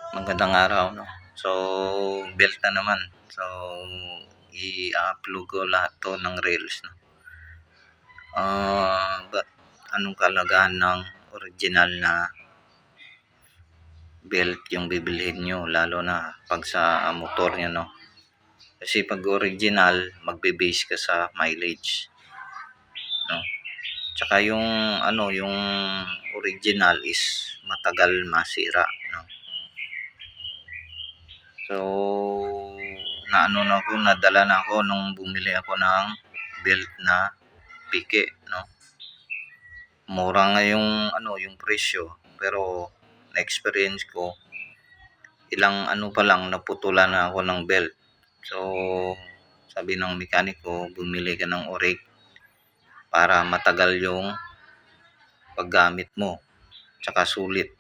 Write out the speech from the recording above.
Magandang araw, no? So, belt na naman. So, i-upload ko lahat to ng reels, no? But anong kalagahan ng original na belt yung bibilhin nyo, lalo na pag sa motor nyo, no? Kasi pag original, magbe-base ka sa mileage, no? Tsaka yung yung original is matagal masira, no? So, nadala na ako nung bumili ako ng belt na pike, no? Mura nga yung presyo, pero na-experience ko, ilang pa lang, naputulan na ako ng belt. So, sabi ng mekaniko, bumili ka ng orig para matagal yung paggamit mo, tsaka sulit.